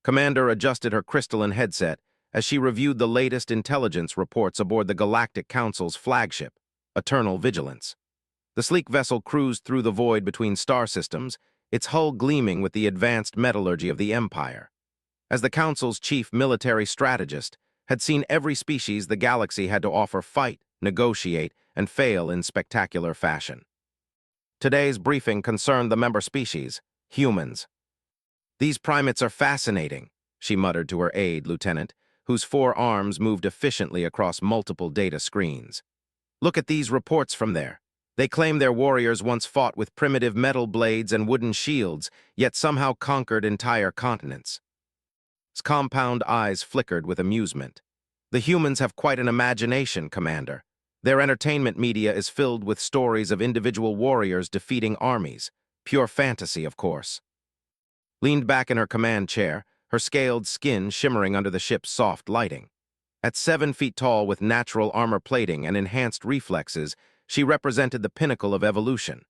Commander adjusted her crystalline headset as she reviewed the latest intelligence reports aboard the Galactic Council's flagship, Eternal Vigilance. The sleek vessel cruised through the void between star systems, its hull gleaming with the advanced metallurgy of the Empire. As the Council's chief military strategist, had seen every species the galaxy had to offer fight, negotiate, and fail in spectacular fashion. Today's briefing concerned the member species, humans. "These primates are fascinating," she muttered to her aide, Lieutenant, whose 4 arms moved efficiently across multiple data screens. "Look at these reports from there. They claim their warriors once fought with primitive metal blades and wooden shields, yet somehow conquered entire continents." His compound eyes flickered with amusement. "The humans have quite an imagination, Commander. Their entertainment media is filled with stories of individual warriors defeating armies. Pure fantasy, of course." Leaned back in her command chair, her scaled skin shimmering under the ship's soft lighting. At 7 feet tall with natural armor plating and enhanced reflexes, she represented the pinnacle of evolution.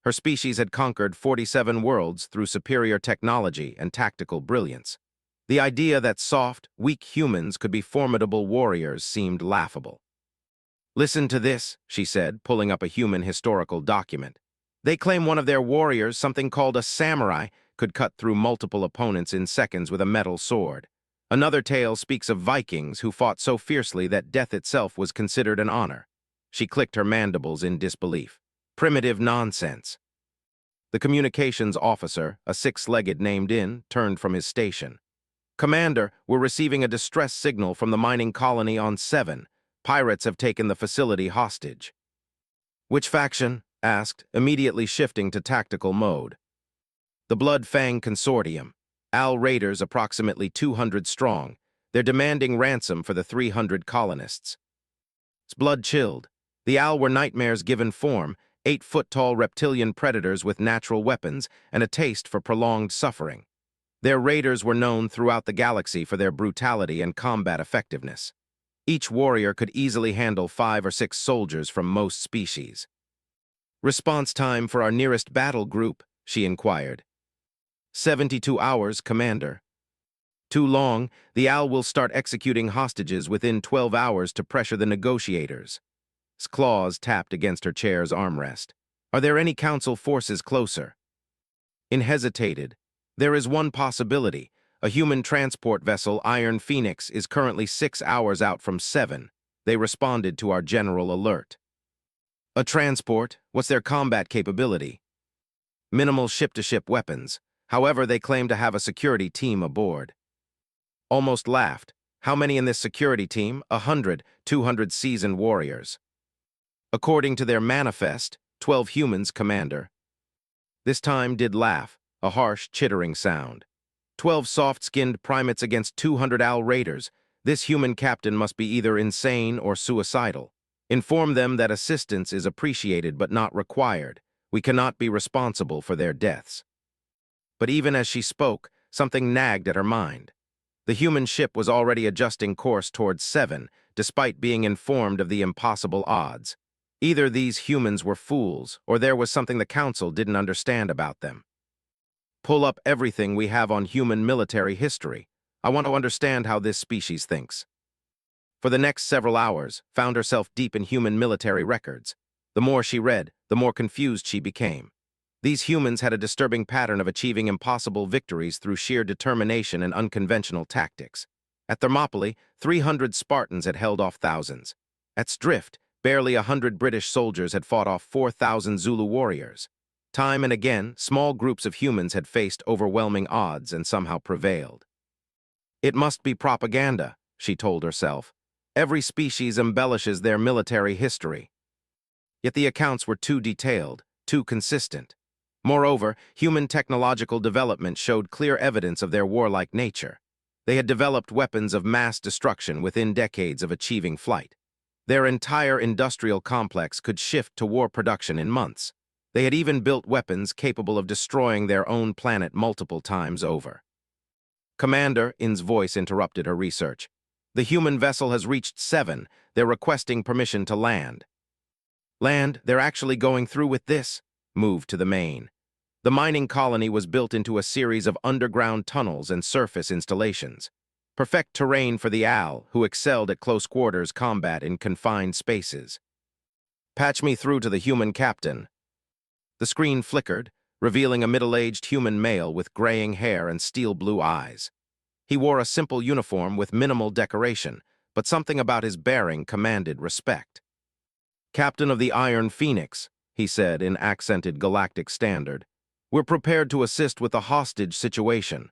Her species had conquered 47 worlds through superior technology and tactical brilliance. The idea that soft, weak humans could be formidable warriors seemed laughable. "Listen to this," she said, pulling up a human historical document. "They claim one of their warriors, something called a samurai, could cut through multiple opponents in seconds with a metal sword. Another tale speaks of Vikings who fought so fiercely that death itself was considered an honor." She clicked her mandibles in disbelief. "Primitive nonsense." The communications officer, a 6-legged named-in, turned from his station. "Commander, we're receiving a distress signal from the mining colony on 7. Pirates have taken the facility hostage." "Which faction?" asked, immediately shifting to tactical mode. "The Blood Fang Consortium. AL raiders approximately 200 strong. They're demanding ransom for the 300 colonists." His blood chilled. The AL were nightmares given form, 8-foot-tall reptilian predators with natural weapons and a taste for prolonged suffering. Their raiders were known throughout the galaxy for their brutality and combat effectiveness. Each warrior could easily handle 5 or 6 soldiers from most species. "Response time for our nearest battle group?" she inquired. 72 hours, Commander." "Too long. The AL will start executing hostages within 12 hours to pressure the negotiators." His claws tapped against her chair's armrest. "Are there any Council forces closer?" In hesitated. "There is one possibility. A human transport vessel, Iron Phoenix, is currently 6 hours out from 7. They responded to our general alert." "A transport? What's their combat capability?" "Minimal ship-to-ship weapons. However, they claim to have a security team aboard." Almost laughed. "How many in this security team?" 100, 200 seasoned warriors." "According to their manifest, 12 humans, Commander." This time did laugh, a harsh, chittering sound. 12 soft-skinned primates against 200 AL raiders. This human captain must be either insane or suicidal. Inform them that assistance is appreciated but not required. We cannot be responsible for their deaths." But even as she spoke, something nagged at her mind. The human ship was already adjusting course towards 7, despite being informed of the impossible odds. Either these humans were fools, or there was something the Council didn't understand about them. "Pull up everything we have on human military history. I want to understand how this species thinks." For the next several hours, found herself deep in human military records. The more she read, the more confused she became. These humans had a disturbing pattern of achieving impossible victories through sheer determination and unconventional tactics. At Thermopylae, 300 Spartans had held off thousands. At Drift, barely 100 British soldiers had fought off 4,000 Zulu warriors. Time and again, small groups of humans had faced overwhelming odds and somehow prevailed. "It must be propaganda," she told herself. "Every species embellishes their military history." Yet the accounts were too detailed, too consistent. Moreover, human technological development showed clear evidence of their warlike nature. They had developed weapons of mass destruction within decades of achieving flight. Their entire industrial complex could shift to war production in months. They had even built weapons capable of destroying their own planet multiple times over. "Commander," In's voice interrupted her research. "The human vessel has reached 7. They're requesting permission to land." "Land? They're actually going through with this?" "Move to the main." The mining colony was built into a series of underground tunnels and surface installations. Perfect terrain for the owl, who excelled at close-quarters combat in confined spaces. "Patch me through to the human captain." The screen flickered, revealing a middle-aged human male with graying hair and steel-blue eyes. He wore a simple uniform with minimal decoration, but something about his bearing commanded respect. "Captain of the Iron Phoenix," he said in accented galactic standard. "We're prepared to assist with the hostage situation."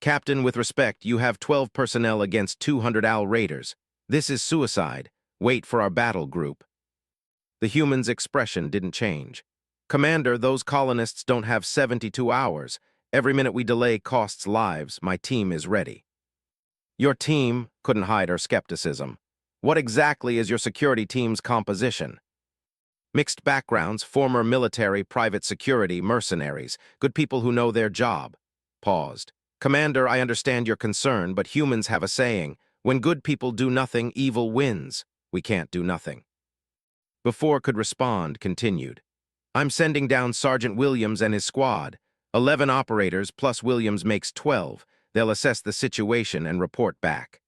"Captain, with respect, you have 12 personnel against 200 OWL raiders. This is suicide. Wait for our battle group." The human's expression didn't change. "Commander, those colonists don't have 72 hours. Every minute we delay costs lives. My team is ready." "Your team?" couldn't hide her skepticism. "What exactly is your security team's composition?" "Mixed backgrounds, former military, private security, mercenaries, good people who know their job." Paused. "Commander, I understand your concern, but humans have a saying, when good people do nothing, evil wins. We can't do nothing." Before could respond, continued. "I'm sending down Sergeant Williams and his squad. 11 operators plus Williams makes 12. They'll assess the situation and report back."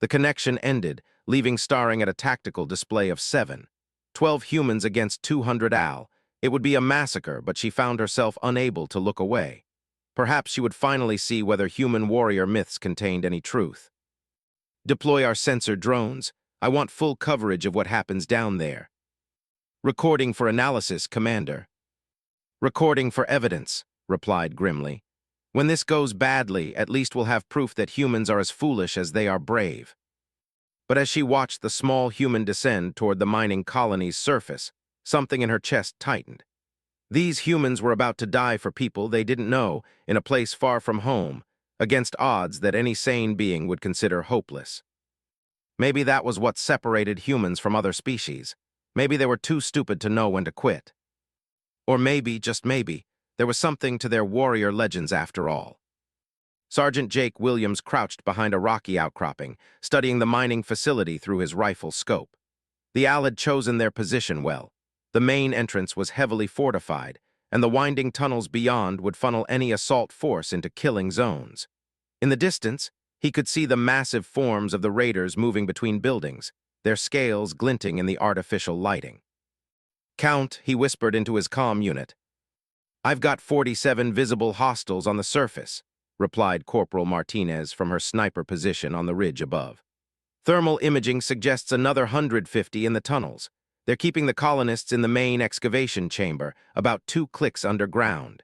The connection ended, leaving staring at a tactical display of 7. 12 humans against 200 OWL. It would be a massacre, but she found herself unable to look away. Perhaps she would finally see whether human warrior myths contained any truth. "Deploy our sensor drones. I want full coverage of what happens down there." "Recording for analysis, Commander." "Recording for evidence," replied grimly. "When this goes badly, at least we'll have proof that humans are as foolish as they are brave." But as she watched the small human descend toward the mining colony's surface, something in her chest tightened. These humans were about to die for people they didn't know, in a place far from home, against odds that any sane being would consider hopeless. Maybe that was what separated humans from other species. Maybe they were too stupid to know when to quit. Or maybe, just maybe, there was something to their warrior legends after all. Sergeant Jake Williams crouched behind a rocky outcropping, studying the mining facility through his rifle scope. The owl had chosen their position well. The main entrance was heavily fortified, and the winding tunnels beyond would funnel any assault force into killing zones. In the distance, he could see the massive forms of the raiders moving between buildings, their scales glinting in the artificial lighting. "Count," he whispered into his comm unit. "I've got 47 visible hostiles on the surface," replied Corporal Martinez from her sniper position on the ridge above. "Thermal imaging suggests another 150 in the tunnels. They're keeping the colonists in the main excavation chamber, about 2 clicks underground."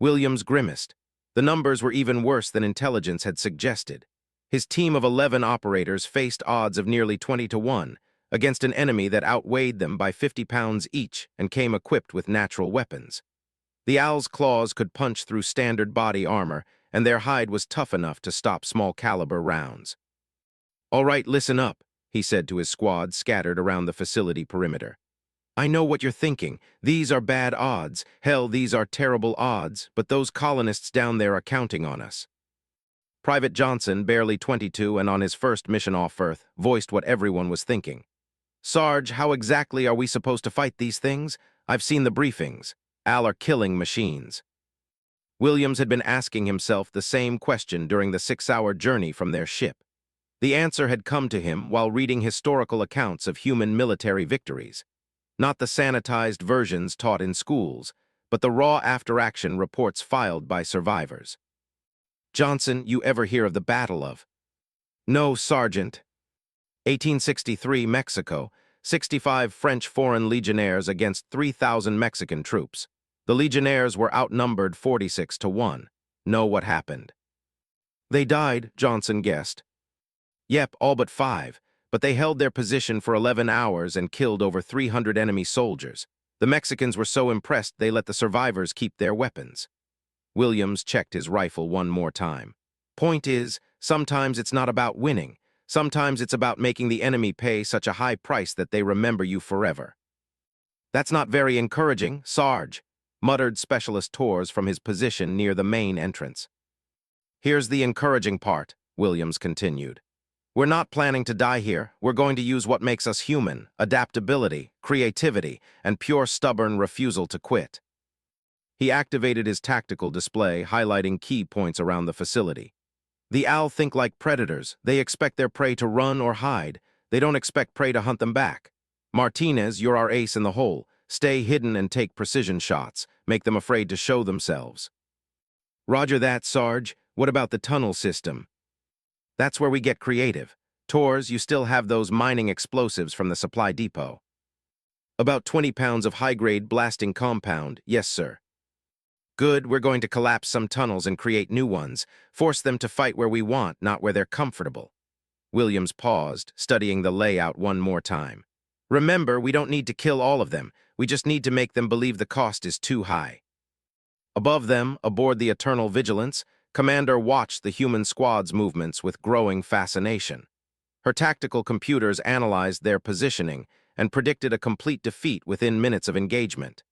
Williams grimaced. The numbers were even worse than intelligence had suggested. His team of 11 operators faced odds of nearly 20-1 against an enemy that outweighed them by 50 pounds each and came equipped with natural weapons. The owl's claws could punch through standard body armor, and their hide was tough enough to stop small-caliber rounds. "All right, listen up," he said to his squad scattered around the facility perimeter. "I know what you're thinking. These are bad odds. Hell, these are terrible odds, but those colonists down there are counting on us." Private Johnson, barely 22 and on his first mission off Earth, voiced what everyone was thinking. "Sarge, how exactly are we supposed to fight these things? I've seen the briefings. Al are killing machines." Williams had been asking himself the same question during the 6-hour journey from their ship. The answer had come to him while reading historical accounts of human military victories. Not the sanitized versions taught in schools, but the raw after-action reports filed by survivors. "Johnson, you ever hear of the Battle of—" "No, Sergeant." 1863, Mexico. 65 French foreign legionnaires against 3,000 Mexican troops. The legionnaires were outnumbered 46-1. Know what happened? "They died," Johnson guessed. "Yep, all but 5, but they held their position for 11 hours and killed over 300 enemy soldiers. The Mexicans were so impressed they let the survivors keep their weapons." Williams checked his rifle one more time. "Point is, sometimes it's not about winning. Sometimes it's about making the enemy pay such a high price that they remember you forever." "That's not very encouraging, Sarge," muttered Specialist Torres from his position near the main entrance. "Here's the encouraging part," Williams continued. "We're not planning to die here. We're going to use what makes us human: adaptability, creativity, and pure stubborn refusal to quit." He activated his tactical display, highlighting key points around the facility. The owl think like predators. They expect their prey to run or hide. They don't expect prey to hunt them back. Martinez, you're our ace in the hole. Stay hidden and take precision shots. Make them afraid to show themselves. Roger that, Sarge. What about the tunnel system? That's where we get creative. Tors, you still have those mining explosives from the supply depot. About 20 pounds of high-grade blasting compound, yes, sir. Good, we're going to collapse some tunnels and create new ones. Force them to fight where we want, not where they're comfortable. Williams paused, studying the layout one more time. Remember, we don't need to kill all of them. We just need to make them believe the cost is too high. Above them, aboard the Eternal Vigilance, Commander watched the human squad's movements with growing fascination. Her tactical computers analyzed their positioning and predicted a complete defeat within minutes of engagement.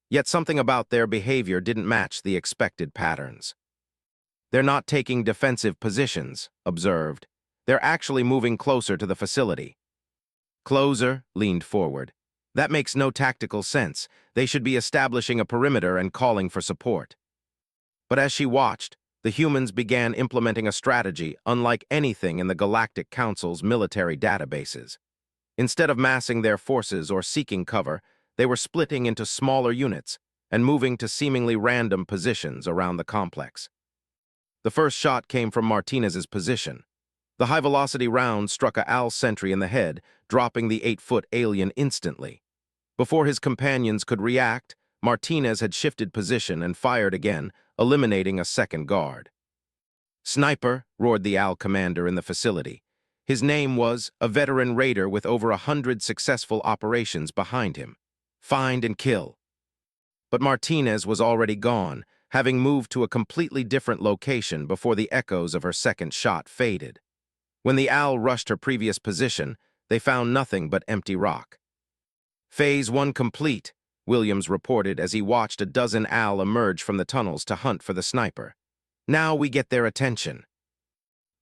Yet something about their behavior didn't match the expected patterns. They're not taking defensive positions, observed. They're actually moving closer to the facility. Closer leaned forward. That makes no tactical sense. They should be establishing a perimeter and calling for support. But as she watched, the humans began implementing a strategy unlike anything in the Galactic Council's military databases. Instead of massing their forces or seeking cover, they were splitting into smaller units and moving to seemingly random positions around the complex. The first shot came from Martinez's position. The high-velocity round struck a AL sentry in the head, dropping the 8-foot alien instantly. Before his companions could react, Martinez had shifted position and fired again, eliminating a second guard. Sniper, roared the AL commander in the facility. His name was a veteran raider with over 100 successful operations behind him. Find and kill. But Martinez was already gone, having moved to a completely different location before the echoes of her second shot faded. When the AL rushed her previous position, they found nothing but empty rock. Phase 1 complete, Williams reported as he watched a dozen AL emerge from the tunnels to hunt for the sniper. Now we get their attention.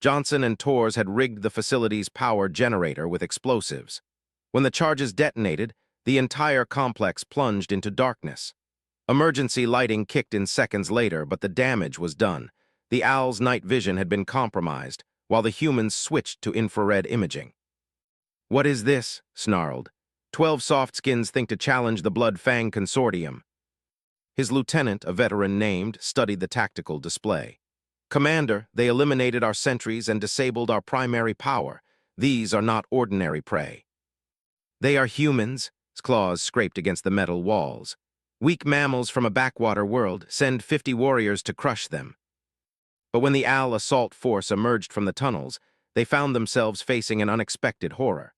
Johnson and Tors had rigged the facility's power generator with explosives. When the charges detonated, the entire complex plunged into darkness. Emergency lighting kicked in seconds later, but the damage was done. The owl's night vision had been compromised, while the humans switched to infrared imaging. What is this? Snarled. 12 softskins think to challenge the Blood Fang Consortium. His lieutenant, a veteran named, studied the tactical display. Commander, they eliminated our sentries and disabled our primary power. These are not ordinary prey. They are humans. His claws scraped against the metal walls. Weak mammals from a backwater world. Send 50 warriors to crush them. But when the AL assault force emerged from the tunnels, they found themselves facing an unexpected horror.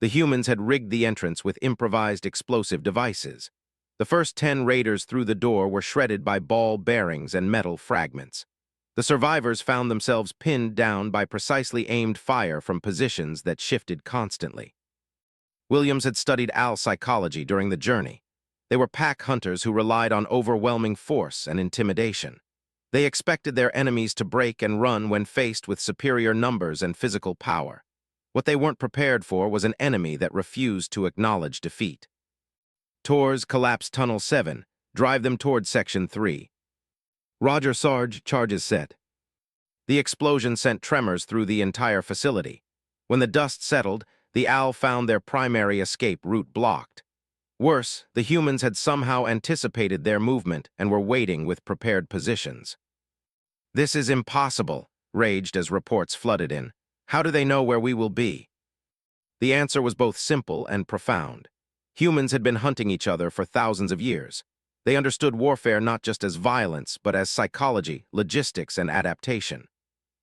The humans had rigged the entrance with improvised explosive devices. The first 10 raiders through the door were shredded by ball bearings and metal fragments. The survivors found themselves pinned down by precisely aimed fire from positions that shifted constantly. Williams had studied AL psychology during the journey. They were pack hunters who relied on overwhelming force and intimidation. They expected their enemies to break and run when faced with superior numbers and physical power. What they weren't prepared for was an enemy that refused to acknowledge defeat. Tors, collapse Tunnel 7. Drive them toward Section 3. Roger, Sarge, charges set. The explosion sent tremors through the entire facility. When the dust settled, the AL found their primary escape route blocked. Worse, the humans had somehow anticipated their movement and were waiting with prepared positions. This is impossible, raged as reports flooded in. How do they know where we will be? The answer was both simple and profound. Humans had been hunting each other for thousands of years. They understood warfare not just as violence, but as psychology, logistics, and adaptation.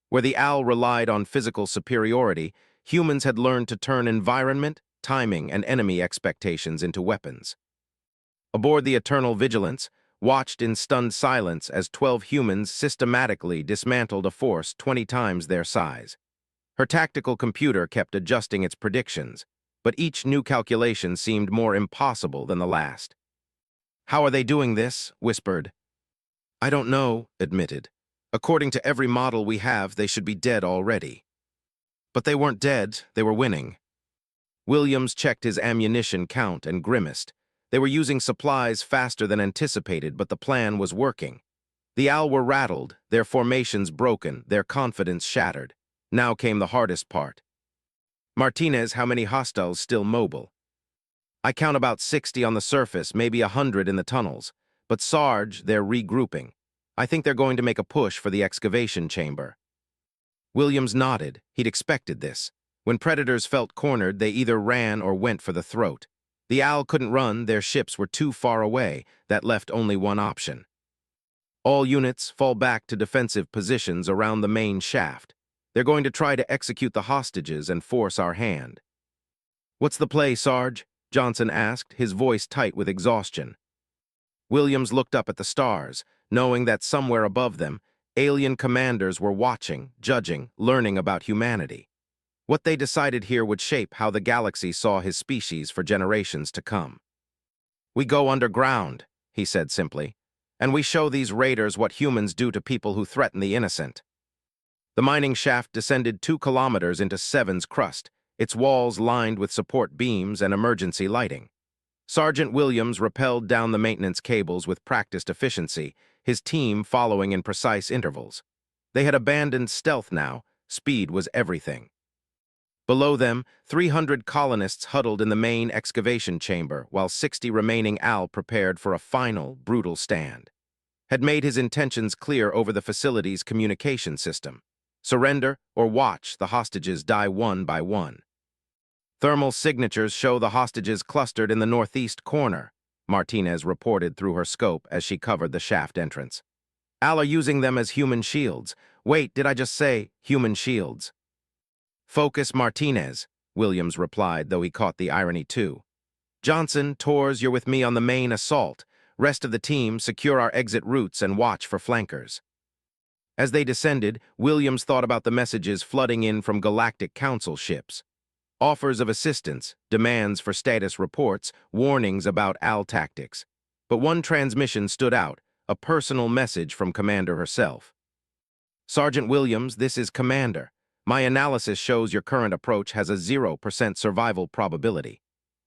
Where the AL relied on physical superiority, humans had learned to turn environment, timing, and enemy expectations into weapons. Aboard the Eternal Vigilance, watched in stunned silence as 12 humans systematically dismantled a force 20 times their size. Her tactical computer kept adjusting its predictions, but each new calculation seemed more impossible than the last. How are they doing this? Whispered. I don't know, admitted. According to every model we have, they should be dead already. But they weren't dead, they were winning. Williams checked his ammunition count and grimaced. They were using supplies faster than anticipated, but the plan was working. The Al were rattled, their formations broken, their confidence shattered. Now came the hardest part. Martinez, how many hostiles still mobile? I count about 60 on the surface, maybe 100 in the tunnels. But Sarge, they're regrouping. I think they're going to make a push for the excavation chamber. Williams nodded. He'd expected this. When predators felt cornered, they either ran or went for the throat. The Al couldn't run, their ships were too far away. That left only one option. All units fall back to defensive positions around the main shaft. They're going to try to execute the hostages and force our hand. What's the play, Sarge? Johnson asked, his voice tight with exhaustion. Williams looked up at the stars, knowing that somewhere above them, alien commanders were watching, judging, learning about humanity. What they decided here would shape how the galaxy saw his species for generations to come. We go underground, he said simply, and we show these raiders what humans do to people who threaten the innocent. The mining shaft descended 2 kilometers into Seven's crust, its walls lined with support beams and emergency lighting. Sergeant Williams rappelled down the maintenance cables with practiced efficiency, his team following in precise intervals. They had abandoned stealth now, speed was everything. Below them, 300 colonists huddled in the main excavation chamber, while 60 remaining Al prepared for a final, brutal stand. Had made his intentions clear over the facility's communication system. Surrender or watch the hostages die one by one. Thermal signatures show the hostages clustered in the northeast corner, Martinez reported through her scope as she covered the shaft entrance. Al are using them as human shields. Wait, did I just say human shields? Focus, Martinez, Williams replied, though he caught the irony too. Johnson, Torres, you're with me on the main assault. Rest of the team, secure our exit routes and watch for flankers. As they descended, Williams thought about the messages flooding in from Galactic Council ships. Offers of assistance, demands for status reports, warnings about Al tactics. But one transmission stood out, a personal message from Commander herself. Sergeant Williams, this is Commander. My analysis shows your current approach has a 0% survival probability.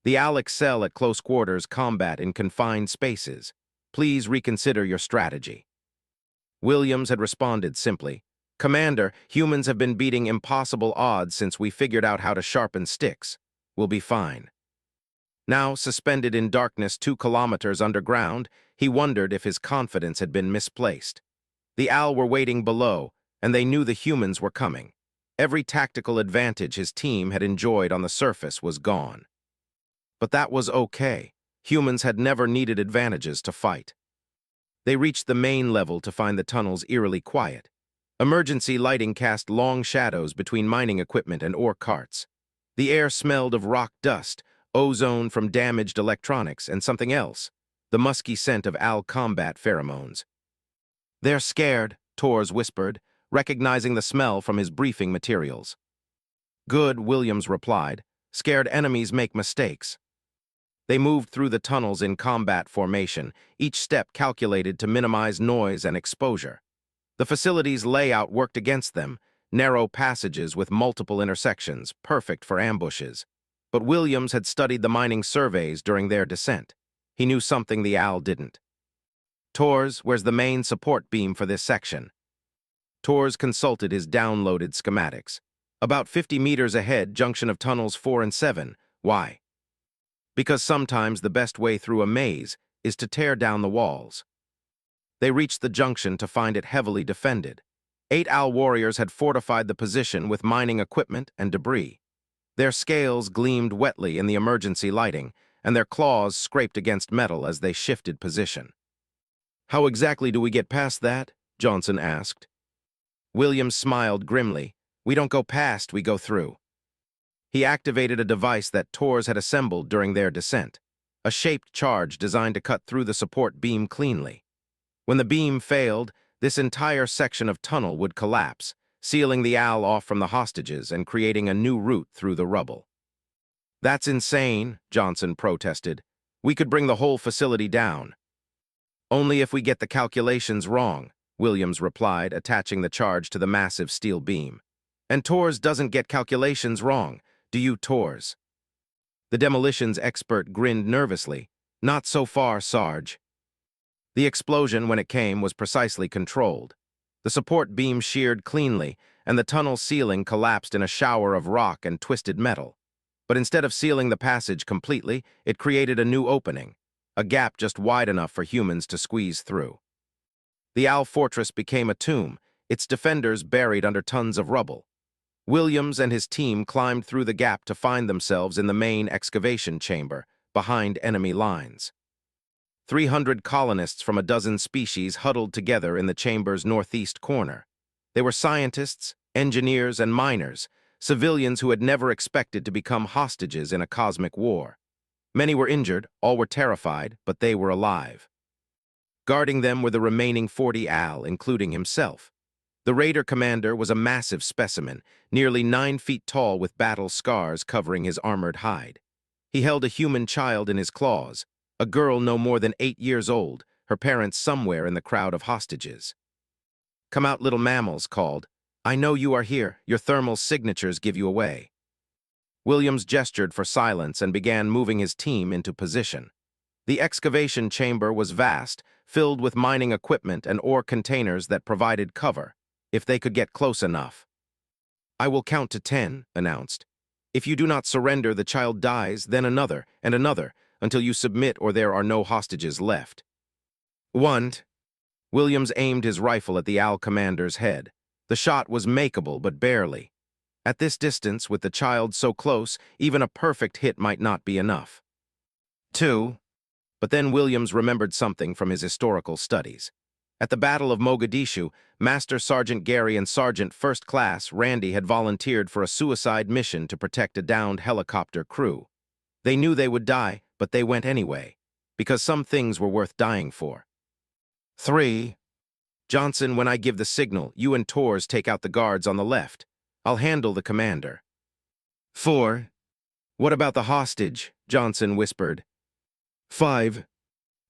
The Al excel at close quarters combat in confined spaces. Please reconsider your strategy. Williams had responded simply, Commander, humans have been beating impossible odds since we figured out how to sharpen sticks. We'll be fine. Now, suspended in darkness 2 kilometers underground, he wondered if his confidence had been misplaced. The Al were waiting below, and they knew the humans were coming. Every tactical advantage his team had enjoyed on the surface was gone. But that was okay. Humans had never needed advantages to fight. They reached the main level to find the tunnels eerily quiet. Emergency lighting cast long shadows between mining equipment and ore carts. The air smelled of rock dust, ozone from damaged electronics, and something else, the musky scent of Al combat pheromones. They're scared, Torres whispered, recognizing the smell from his briefing materials. Good, Williams replied. Scared enemies make mistakes. They moved through the tunnels in combat formation, each step calculated to minimize noise and exposure. The facility's layout worked against them, narrow passages with multiple intersections, perfect for ambushes. But Williams had studied the mining surveys during their descent. He knew something the Al didn't. Torres, where's the main support beam for this section? Torres consulted his downloaded schematics. About 50 meters ahead, junction of tunnels 4 and 7. Why? Because sometimes the best way through a maze is to tear down the walls. They reached the junction to find it heavily defended. 8 Al warriors had fortified the position with mining equipment and debris. Their scales gleamed wetly in the emergency lighting, and their claws scraped against metal as they shifted position. How exactly do we get past that? Johnson asked. Williams smiled grimly. We don't go past, we go through. He activated a device that Torres had assembled during their descent, a shaped charge designed to cut through the support beam cleanly. When the beam failed, this entire section of tunnel would collapse, sealing the Al off from the hostages and creating a new route through the rubble. That's insane, Johnson protested. We could bring the whole facility down. Only if we get the calculations wrong, Williams replied, attaching the charge to the massive steel beam. And Torres doesn't get calculations wrong, do you, Torres? The demolitions expert grinned nervously. Not so far, Sarge. The explosion, when it came, was precisely controlled. The support beam sheared cleanly, and the tunnel ceiling collapsed in a shower of rock and twisted metal. But instead of sealing the passage completely, it created a new opening, a gap just wide enough for humans to squeeze through. The Owl Fortress became a tomb, its defenders buried under tons of rubble. Williams and his team climbed through the gap to find themselves in the main excavation chamber, behind enemy lines. 300 colonists from a dozen species huddled together in the chamber's northeast corner. They were scientists, engineers, and miners, civilians who had never expected to become hostages in a cosmic war. Many were injured, all were terrified, but they were alive. Guarding them were the remaining 40 Al, including himself. The raider commander was a massive specimen, nearly 9 feet tall with battle scars covering his armored hide. He held a human child in his claws, a girl no more than 8 years old, her parents somewhere in the crowd of hostages. "Come out, little mammals," called. "I know you are here. Your thermal signatures give you away." Williams gestured for silence and began moving his team into position. The excavation chamber was vast, filled with mining equipment and ore containers that provided cover, if they could get close enough. "I will count to 10, announced. "If you do not surrender, the child dies, then another, and another, until you submit or there are no hostages left." 1. Williams aimed his rifle at the Al commander's head. The shot was makeable, but barely. At this distance, with the child so close, even a perfect hit might not be enough. 2. But then Williams remembered something from his historical studies. At the Battle of Mogadishu, Master Sergeant Gary and Sergeant First Class Randy had volunteered for a suicide mission to protect a downed helicopter crew. They knew they would die, but they went anyway, because some things were worth dying for. 3. Johnson, when I give the signal, you and Torres take out the guards on the left. I'll handle the commander. 4. What about the hostage? Johnson whispered. 5.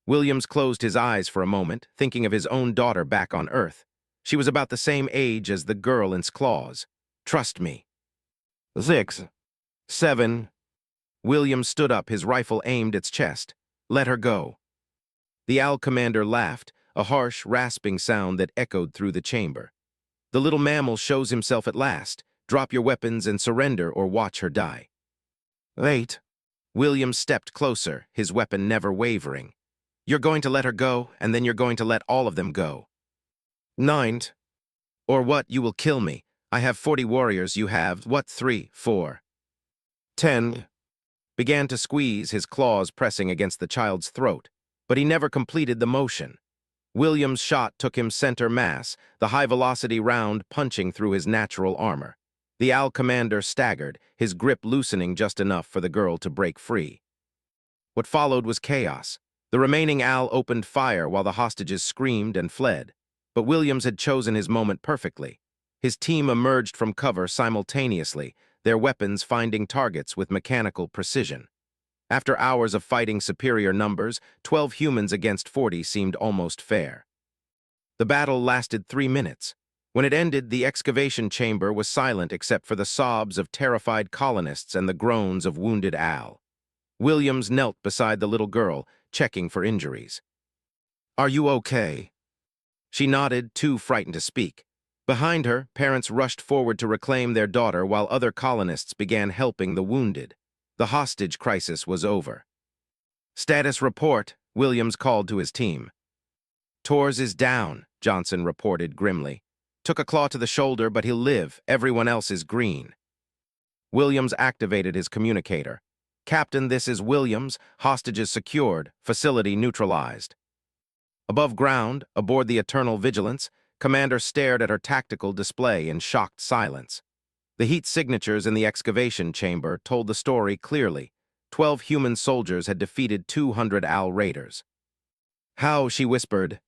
Williams closed his eyes for a moment, thinking of his own daughter back on Earth. She was about the same age as the girl in claws. Trust me. 6. 7. Williams stood up, his rifle aimed its chest. Let her go. The Al commander laughed, a harsh, rasping sound that echoed through the chamber. The little mammal shows himself at last. Drop your weapons and surrender or watch her die. 8. Williams stepped closer, his weapon never wavering. You're going to let her go, and then you're going to let all of them go. 9. Or what, you will kill me. I have 40 warriors, you have, what, 3, 4. 10. Began to squeeze, his claws pressing against the child's throat, but he never completed the motion. Williams' shot took him center mass, the high-velocity round punching through his natural armor. The Al commander staggered, his grip loosening just enough for the girl to break free. What followed was chaos. The remaining Al opened fire while the hostages screamed and fled. But Williams had chosen his moment perfectly. His team emerged from cover simultaneously, their weapons finding targets with mechanical precision. After hours of fighting superior numbers, 12 humans against 40 seemed almost fair. The battle lasted 3 minutes. When it ended, the excavation chamber was silent except for the sobs of terrified colonists and the groans of wounded Al. Williams knelt beside the little girl, checking for injuries. Are you okay? She nodded, too frightened to speak. Behind her, parents rushed forward to reclaim their daughter while other colonists began helping the wounded. The hostage crisis was over. Status report, Williams called to his team. Torres is down, Johnson reported grimly. Took a claw to the shoulder, but he'll live. Everyone else is green. Williams activated his communicator. Captain, this is Williams. Hostages secured. Facility neutralized. Above ground, aboard the Eternal Vigilance, Commander stared at her tactical display in shocked silence. The heat signatures in the excavation chamber told the story clearly. 12 human soldiers had defeated 200 Al raiders. How, she whispered,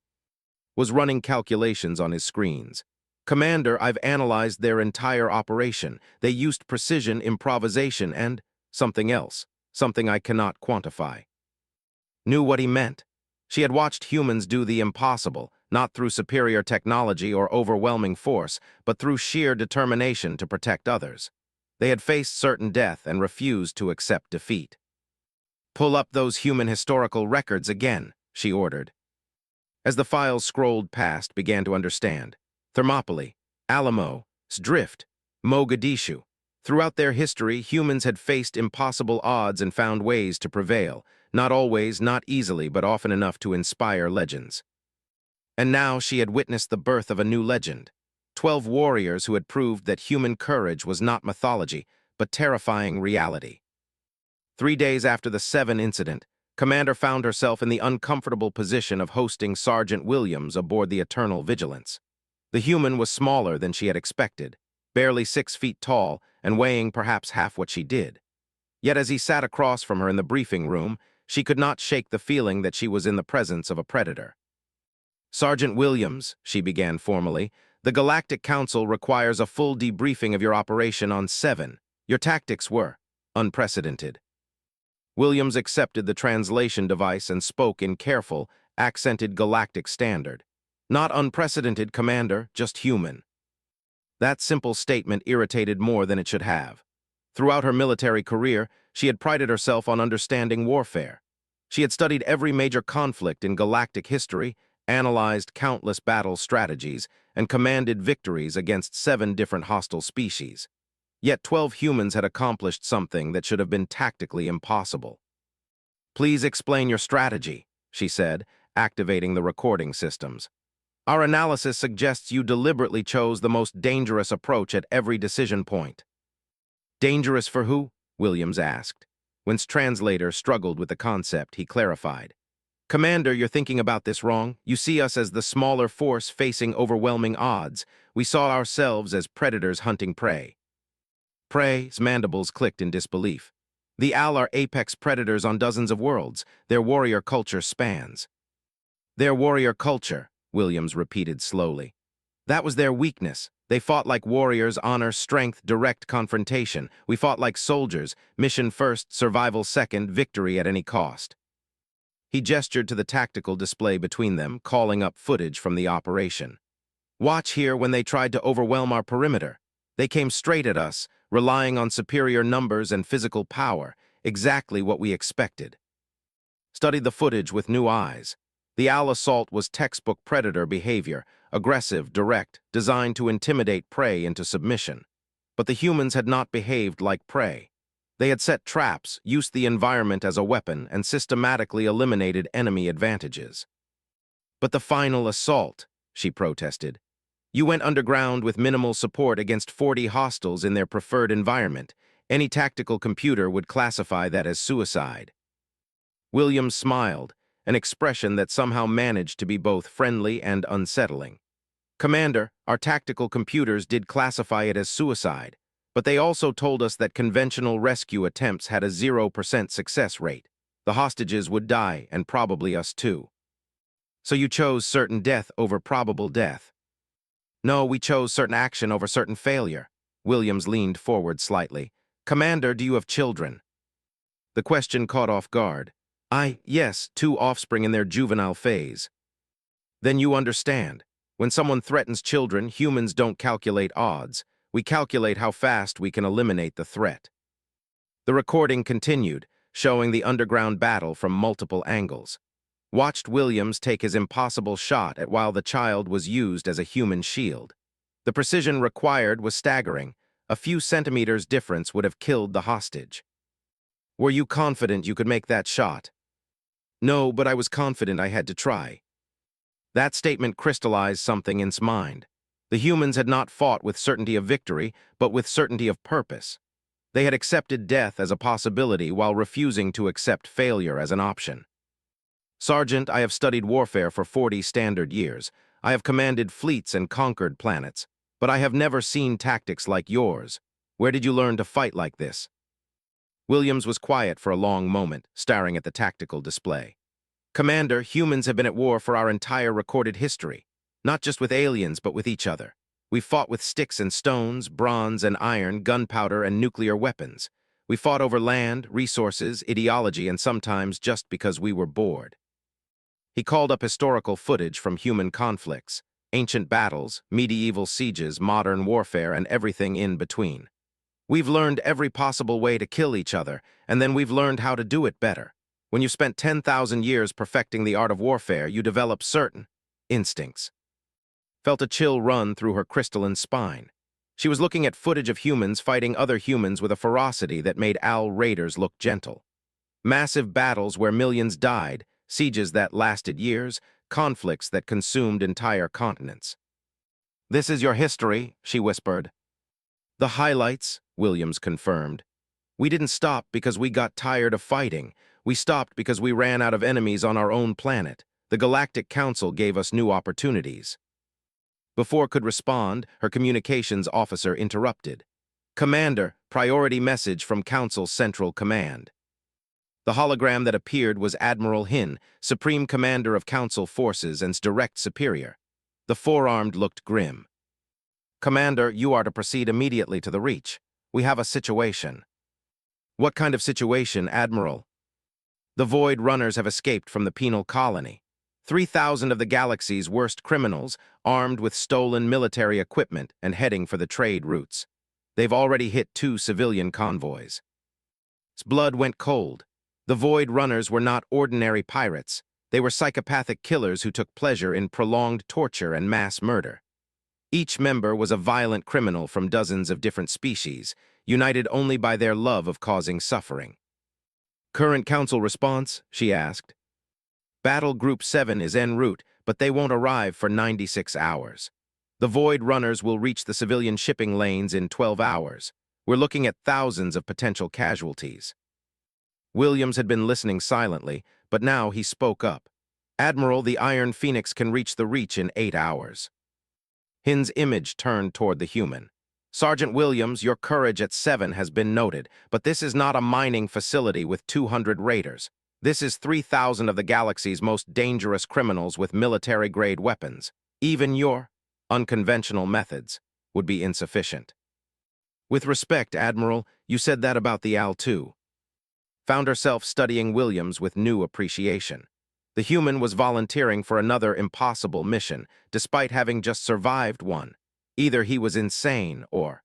was running calculations on his screens. Commander, I've analyzed their entire operation. They used precision, improvisation, and something else, something I cannot quantify. Knew what he meant. She had watched humans do the impossible, not through superior technology or overwhelming force, but through sheer determination to protect others. They had faced certain death and refused to accept defeat. Pull up those human historical records again, she ordered. As the files scrolled past, began to understand. Thermopylae, Alamo, Drift, Mogadishu. Throughout their history, humans had faced impossible odds and found ways to prevail. Not always, not easily, but often enough to inspire legends. And now she had witnessed the birth of a new legend. 12 warriors who had proved that human courage was not mythology, but terrifying reality. 3 days after the 7 incident, Commander found herself in the uncomfortable position of hosting Sergeant Williams aboard the Eternal Vigilance. The human was smaller than she had expected, barely 6 feet tall and weighing perhaps half what she did. Yet as he sat across from her in the briefing room, she could not shake the feeling that she was in the presence of a predator. Sergeant Williams, she began formally, the Galactic Council requires a full debriefing of your operation on 7. Your tactics were unprecedented. Williams accepted the translation device and spoke in careful, accented galactic standard. Not unprecedented, Commander, just human. That simple statement irritated more than it should have. Throughout her military career, she had prided herself on understanding warfare. She had studied every major conflict in galactic history, analyzed countless battle strategies, and commanded victories against 7 different hostile species. Yet 12 humans had accomplished something that should have been tactically impossible. Please explain your strategy, she said, activating the recording systems. Our analysis suggests you deliberately chose the most dangerous approach at every decision point. Dangerous for who? Williams asked. When's translator struggled with the concept, he clarified. Commander, you're thinking about this wrong. You see us as the smaller force facing overwhelming odds. We saw ourselves as predators hunting prey. Prey's mandibles clicked in disbelief. The Al are apex predators on dozens of worlds. Their warrior culture spans. Their warrior culture, Williams repeated slowly. That was their weakness. They fought like warriors, honor, strength, direct confrontation. We fought like soldiers, mission first, survival second, victory at any cost. He gestured to the tactical display between them, calling up footage from the operation. Watch here when they tried to overwhelm our perimeter. They came straight at us, relying on superior numbers and physical power, exactly what we expected. Studied the footage with new eyes. The Al assault was textbook predator behavior, aggressive, direct, designed to intimidate prey into submission. But the humans had not behaved like prey. They had set traps, used the environment as a weapon, and systematically eliminated enemy advantages. But the final assault, she protested. You went underground with minimal support against 40 hostiles in their preferred environment. Any tactical computer would classify that as suicide. Williams smiled, an expression that somehow managed to be both friendly and unsettling. Commander, our tactical computers did classify it as suicide, but they also told us that conventional rescue attempts had a 0% success rate. The hostages would die, and probably us too. So you chose certain death over probable death. No, we chose certain action over certain failure. Williams leaned forward slightly. Commander, do you have children? The question caught off guard. Yes, 2 offspring in their juvenile phase. Then you understand. When someone threatens children, humans don't calculate odds. We calculate how fast we can eliminate the threat. The recording continued, showing the underground battle from multiple angles. Watched Williams take his impossible shot at while the child was used as a human shield. The precision required was staggering. A few centimeters difference would have killed the hostage. Were you confident you could make that shot? No, but I was confident I had to try. That statement crystallized something in his mind. The humans had not fought with certainty of victory, but with certainty of purpose. They had accepted death as a possibility while refusing to accept failure as an option. Sergeant, I have studied warfare for 40 standard years. I have commanded fleets and conquered planets. But I have never seen tactics like yours. Where did you learn to fight like this? Williams was quiet for a long moment, staring at the tactical display. Commander, humans have been at war for our entire recorded history. Not just with aliens, but with each other. We fought with sticks and stones, bronze and iron, gunpowder and nuclear weapons. We fought over land, resources, ideology, and sometimes just because we were bored. He called up historical footage from human conflicts, ancient battles, medieval sieges, modern warfare, and everything in between. We've learned every possible way to kill each other, and then we've learned how to do it better. When you've spent 10,000 years perfecting the art of warfare, you develop certain instincts. Felt a chill run through her crystalline spine. She was looking at footage of humans fighting other humans with a ferocity that made owl raiders look gentle. Massive battles where millions died, sieges that lasted years, conflicts that consumed entire continents. "This is your history," she whispered. "The highlights," Williams confirmed. "We didn't stop because we got tired of fighting. We stopped because we ran out of enemies on our own planet. The Galactic Council gave us new opportunities." Before could respond, her communications officer interrupted. "Commander, priority message from Council Central Command." The hologram that appeared was Admiral Hin, Supreme Commander of Council Forces and direct superior. The four-armed looked grim. "Commander, you are to proceed immediately to the Reach. We have a situation." "What kind of situation, Admiral?" "The Void Runners have escaped from the penal colony. 3,000 of the galaxy's worst criminals, armed with stolen military equipment and heading for the trade routes. They've already hit 2 civilian convoys." His blood went cold. The Void Runners were not ordinary pirates. They were psychopathic killers who took pleasure in prolonged torture and mass murder. Each member was a violent criminal from dozens of different species, united only by their love of causing suffering. "Current Council response?" she asked. "Battle Group 7 is en route, but they won't arrive for 96 hours. The Void Runners will reach the civilian shipping lanes in 12 hours. We're looking at thousands of potential casualties." Williams had been listening silently, but now he spoke up. "Admiral, the Iron Phoenix can reach the Reach in 8 hours. Hin's image turned toward the human. "Sergeant Williams, your courage at 7 has been noted, but this is not a mining facility with 200 raiders. This is 3,000 of the galaxy's most dangerous criminals with military-grade weapons. Even your unconventional methods would be insufficient." "With respect, Admiral, you said that about the AL too." Found herself studying Williams with new appreciation. The human was volunteering for another impossible mission, despite having just survived one. Either he was insane or...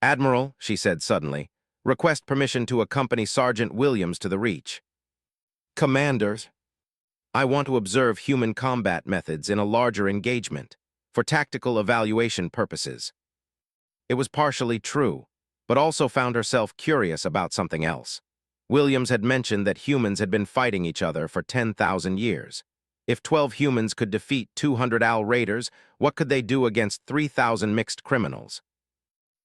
"Admiral," she said suddenly, "request permission to accompany Sergeant Williams to the Reach." "Commanders, I want to observe human combat methods in a larger engagement, for tactical evaluation purposes." It was partially true, but also found herself curious about something else. Williams had mentioned that humans had been fighting each other for 10,000 years. If 12 humans could defeat 200 AL raiders, what could they do against 3,000 mixed criminals?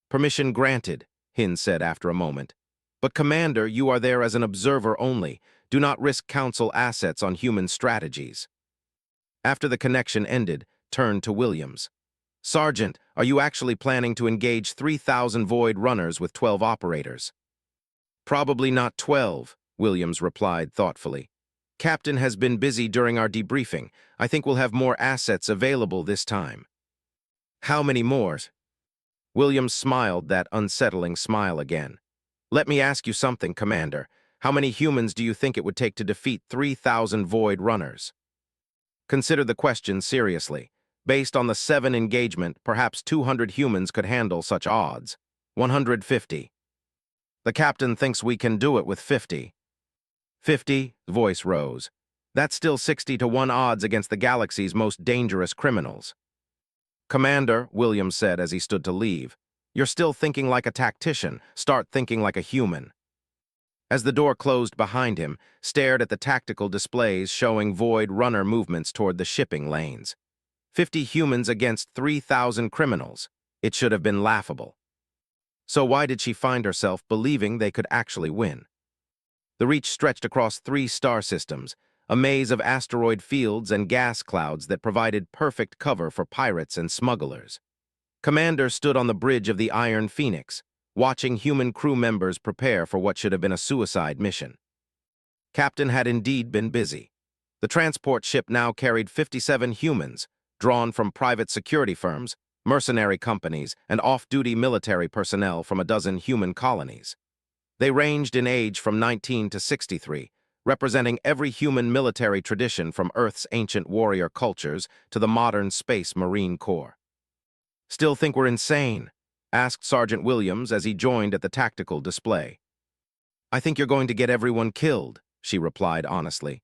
"Permission granted," Hin said after a moment. "But Commander, you are there as an observer only. Do not risk Council assets on human strategies." After the connection ended, turned to Williams. "Sergeant, are you actually planning to engage 3,000 Void Runners with 12 operators?" "Probably not 12, Williams replied thoughtfully. "Captain has been busy during our debriefing. I think we'll have more assets available this time." "How many more?" Williams smiled that unsettling smile again. "Let me ask you something, Commander. How many humans do you think it would take to defeat 3,000 Void Runners?" Consider the question seriously. Based on the 7 engagement, perhaps 200 humans could handle such odds. 150. "The captain thinks we can do it with 50. 50, voice rose. "That's still 60 to 1 odds against the galaxy's most dangerous criminals." "Commander," Williams said as he stood to leave, "you're still thinking like a tactician. Start thinking like a human." As the door closed behind him, stared at the tactical displays showing Void Runner movements toward the shipping lanes. 50 humans against 3,000 criminals. It should have been laughable. So why did she find herself believing they could actually win? The Reach stretched across 3 star systems, a maze of asteroid fields and gas clouds that provided perfect cover for pirates and smugglers. Commander stood on the bridge of the Iron Phoenix, watching human crew members prepare for what should have been a suicide mission. Captain had indeed been busy. The transport ship now carried 57 humans, drawn from private security firms, mercenary companies, and off-duty military personnel from a dozen human colonies. They ranged in age from 19 to 63, representing every human military tradition from Earth's ancient warrior cultures to the modern Space Marine Corps. "Still think we're insane?" asked Sergeant Williams as he joined at the tactical display. "I think you're going to get everyone killed," she replied honestly.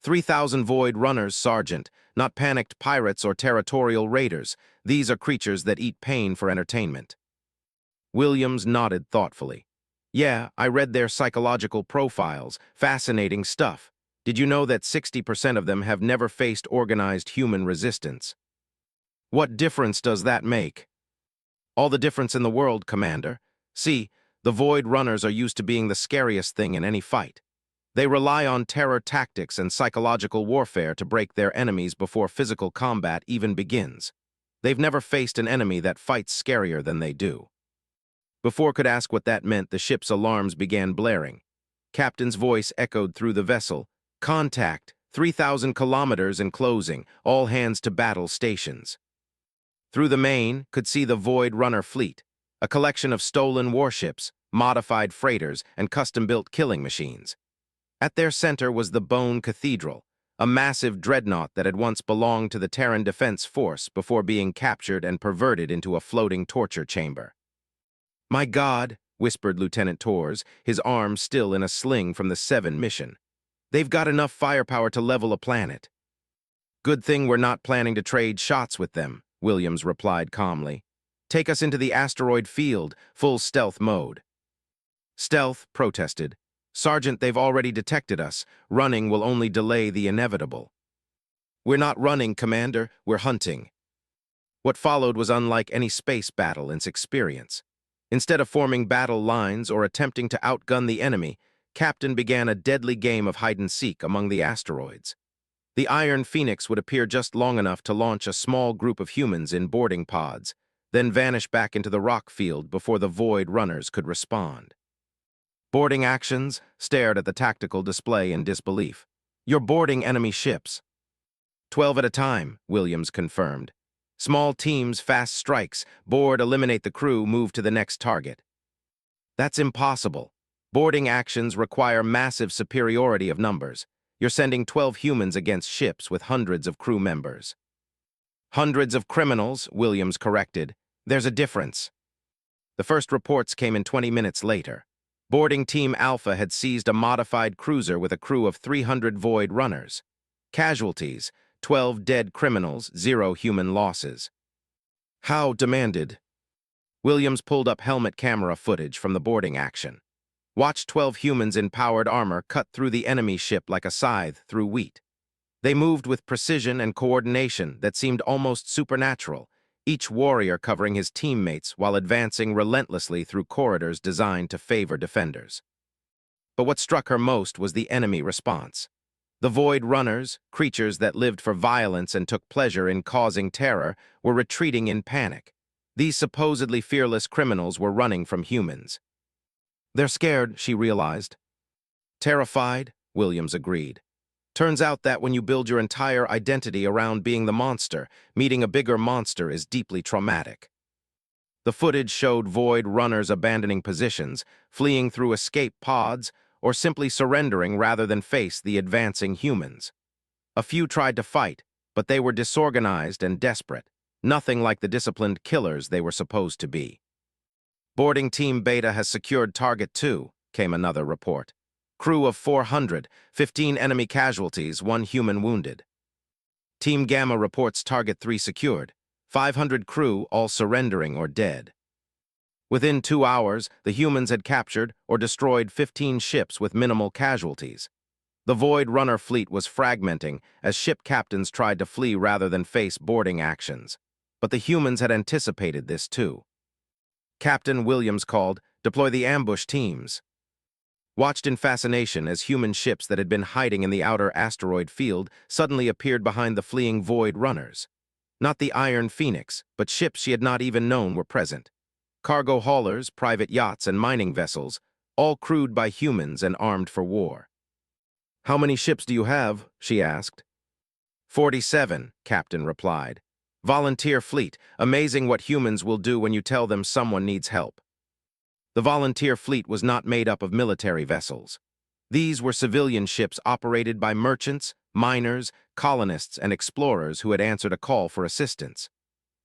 3,000 Void Runners, Sergeant, not panicked pirates or territorial raiders. These are creatures that eat pain for entertainment. Williams nodded thoughtfully. Yeah, I read their psychological profiles. Fascinating stuff. Did you know that 60% of them have never faced organized human resistance? What difference does that make? All the difference in the world, Commander. See, the Void Runners are used to being the scariest thing in any fight. They rely on terror tactics and psychological warfare to break their enemies before physical combat even begins. They've never faced an enemy that fights scarier than they do. Before could ask what that meant, the ship's alarms began blaring. Captain's voice echoed through the vessel. Contact, 3,000 kilometers and closing, all hands to battle stations. Through the main, could see the Void Runner fleet, a collection of stolen warships, modified freighters, and custom-built killing machines. At their center was the Bone Cathedral, a massive dreadnought that had once belonged to the Terran Defense Force before being captured and perverted into a floating torture chamber. My God, whispered Lieutenant Torres, his arm still in a sling from the 7 mission. They've got enough firepower to level a planet. Good thing we're not planning to trade shots with them, Williams replied calmly. Take us into the asteroid field, full stealth mode. Stealth, protested. Sergeant, they've already detected us. Running will only delay the inevitable. We're not running, Commander, we're hunting. What followed was unlike any space battle in its experience. Instead of forming battle lines or attempting to outgun the enemy, Captain began a deadly game of hide-and-seek among the asteroids. The Iron Phoenix would appear just long enough to launch a small group of humans in boarding pods, then vanish back into the rock field before the Void Runners could respond. Boarding actions stared at the tactical display in disbelief. You're boarding enemy ships. 12 at a time, Williams confirmed. Small teams, fast strikes, board, eliminate the crew, move to the next target. That's impossible. Boarding actions require massive superiority of numbers. You're sending 12 humans against ships with hundreds of crew members. Hundreds of criminals, Williams corrected. There's a difference. The first reports came in 20 minutes later. Boarding Team Alpha had seized a modified cruiser with a crew of 300 Void Runners. Casualties, 12 dead criminals, 0 human losses. How demanded? Williams pulled up helmet camera footage from the boarding action. Watched 12 humans in powered armor cut through the enemy ship like a scythe through wheat. They moved with precision and coordination that seemed almost supernatural, each warrior covering his teammates while advancing relentlessly through corridors designed to favor defenders. But what struck her most was the enemy response. The Void Runners, creatures that lived for violence and took pleasure in causing terror, were retreating in panic. These supposedly fearless criminals were running from humans. They're scared, she realized. Terrified, Williams agreed. Turns out that when you build your entire identity around being the monster, meeting a bigger monster is deeply traumatic. The footage showed Void Runners abandoning positions, fleeing through escape pods, or simply surrendering rather than face the advancing humans. A few tried to fight, but they were disorganized and desperate, nothing like the disciplined killers they were supposed to be. Boarding Team Beta has secured Target 2, came another report. Crew of 400, 15 enemy casualties, 1 human wounded. Team Gamma reports Target 3 secured, 500 crew all surrendering or dead. Within 2 hours, the humans had captured or destroyed 15 ships with minimal casualties. The Void Runner fleet was fragmenting as ship captains tried to flee rather than face boarding actions. But the humans had anticipated this too. Captain Williams called, "Deploy the ambush teams." Watched in fascination as human ships that had been hiding in the outer asteroid field suddenly appeared behind the fleeing Void Runners. Not the Iron Phoenix, but ships she had not even known were present. Cargo haulers, private yachts, and mining vessels, all crewed by humans and armed for war. "How many ships do you have?" she asked. 47, Captain replied. "Volunteer fleet, amazing what humans will do when you tell them someone needs help." The volunteer fleet was not made up of military vessels. These were civilian ships operated by merchants, miners, colonists, and explorers who had answered a call for assistance.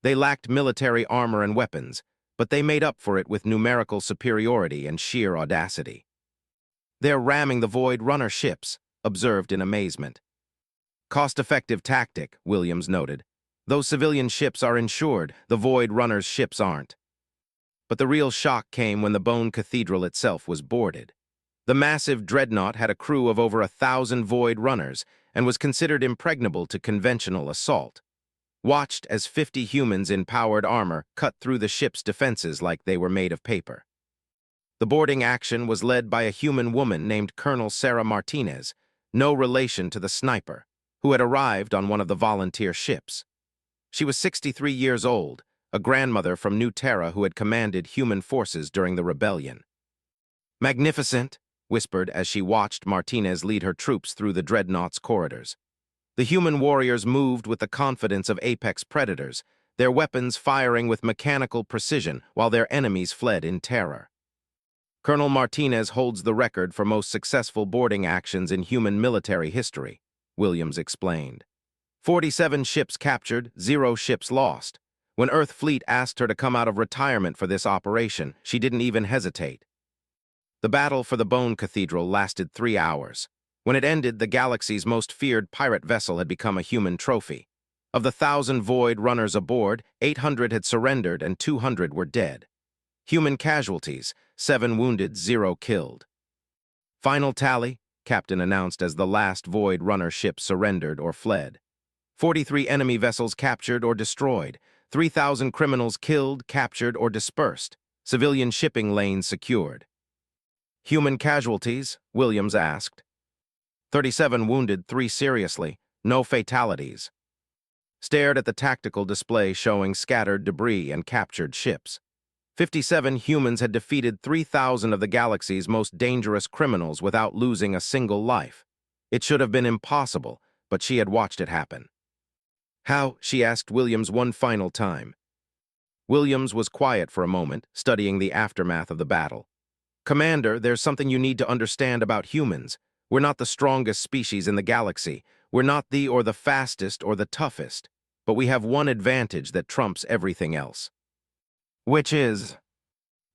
They lacked military armor and weapons, but they made up for it with numerical superiority and sheer audacity. They're ramming the Void Runner ships, observed in amazement. Cost-effective tactic, Williams noted. Those civilian ships are insured, the Void Runner's ships aren't. But the real shock came when the Bone Cathedral itself was boarded. The massive dreadnought had a crew of over 1,000 Void Runners and was considered impregnable to conventional assault. Watched as 50 humans in powered armor cut through the ship's defenses like they were made of paper. The boarding action was led by a human woman named Colonel Sarah Martinez, no relation to the sniper, who had arrived on one of the volunteer ships. She was 63 years old, a grandmother from New Terra who had commanded human forces during the rebellion. "Magnificent," whispered as she watched Martinez lead her troops through the dreadnought's corridors. The human warriors moved with the confidence of apex predators, their weapons firing with mechanical precision while their enemies fled in terror. Colonel Martinez holds the record for most successful boarding actions in human military history, Williams explained. 47 ships captured, 0 ships lost. When Earth Fleet asked her to come out of retirement for this operation, she didn't even hesitate. The battle for the Bone Cathedral lasted 3 hours. When it ended, the galaxy's most feared pirate vessel had become a human trophy. Of the 1,000 Void Runners aboard, 800 had surrendered and 200 were dead. Human casualties, 7 wounded, 0 killed. Final tally, Captain announced as the last Void Runner ship surrendered or fled. 43 enemy vessels captured or destroyed, 3,000 criminals killed, captured, or dispersed, civilian shipping lanes secured. Human casualties, Williams asked. 37 wounded, 3 seriously, no fatalities. Stared at the tactical display showing scattered debris and captured ships. 57 humans had defeated 3,000 of the galaxy's most dangerous criminals without losing a single life. It should have been impossible, but she had watched it happen. "How?" she asked Williams one final time. Williams was quiet for a moment, studying the aftermath of the battle. "Commander, there's something you need to understand about humans. We're not the strongest species in the galaxy. We're not the fastest or the toughest. But we have one advantage that trumps everything else. Which is,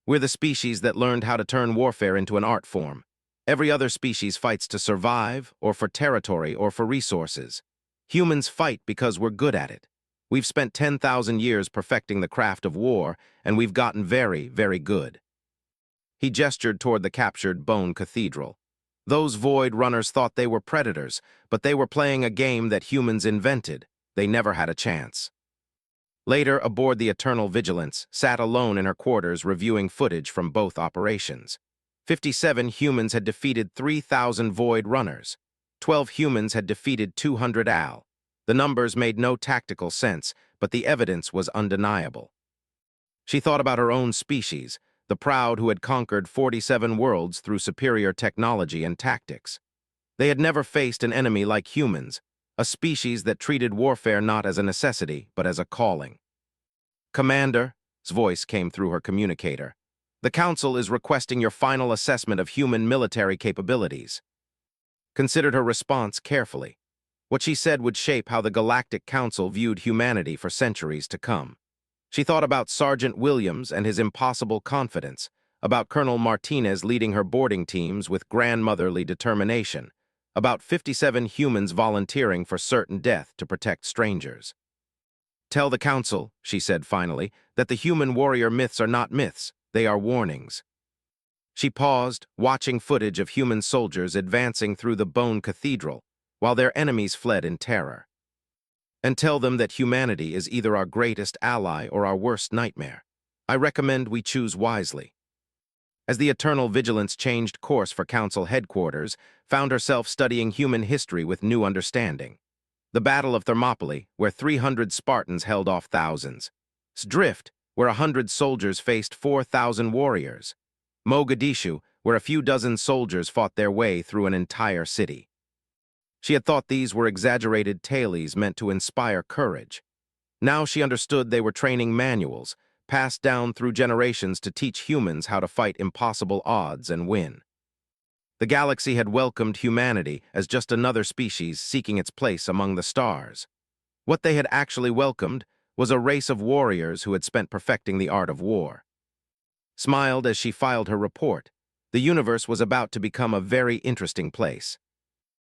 we're the species that learned how to turn warfare into an art form. Every other species fights to survive, or for territory, or for resources. Humans fight because we're good at it. We've spent 10,000 years perfecting the craft of war, and we've gotten very, very good." He gestured toward the captured Bone Cathedral. Those Void Runners thought they were predators, but they were playing a game that humans invented. They never had a chance. Later, aboard the Eternal Vigilance, sat alone in her quarters reviewing footage from both operations. 57 humans had defeated 3,000 Void Runners. 12 humans had defeated 200 AL. The numbers made no tactical sense, but the evidence was undeniable. She thought about her own species, the proud who had conquered 47 worlds through superior technology and tactics. They had never faced an enemy like humans, a species that treated warfare not as a necessity, but as a calling. "Commander's voice came through her communicator. "The Council is requesting your final assessment of human military capabilities." Considered her response carefully. What she said would shape how the Galactic Council viewed humanity for centuries to come. She thought about Sergeant Williams and his impossible confidence, about Colonel Martinez leading her boarding teams with grandmotherly determination, about 57 humans volunteering for certain death to protect strangers. "Tell the Council," she said finally, "that the human warrior myths are not myths, they are warnings." She paused, watching footage of human soldiers advancing through the Bone Cathedral, while their enemies fled in terror. "And tell them that humanity is either our greatest ally or our worst nightmare. I recommend we choose wisely." As the Eternal Vigilance changed course for Council headquarters, found herself studying human history with new understanding. The Battle of Thermopylae, where 300 Spartans held off thousands. Drift, where 100 soldiers faced 4,000 warriors. Mogadishu, where a few dozen soldiers fought their way through an entire city. She had thought these were exaggerated tales meant to inspire courage. Now she understood they were training manuals, passed down through generations to teach humans how to fight impossible odds and win. The galaxy had welcomed humanity as just another species seeking its place among the stars. What they had actually welcomed was a race of warriors who had spent perfecting the art of war. Smiled as she filed her report. The universe was about to become a very interesting place.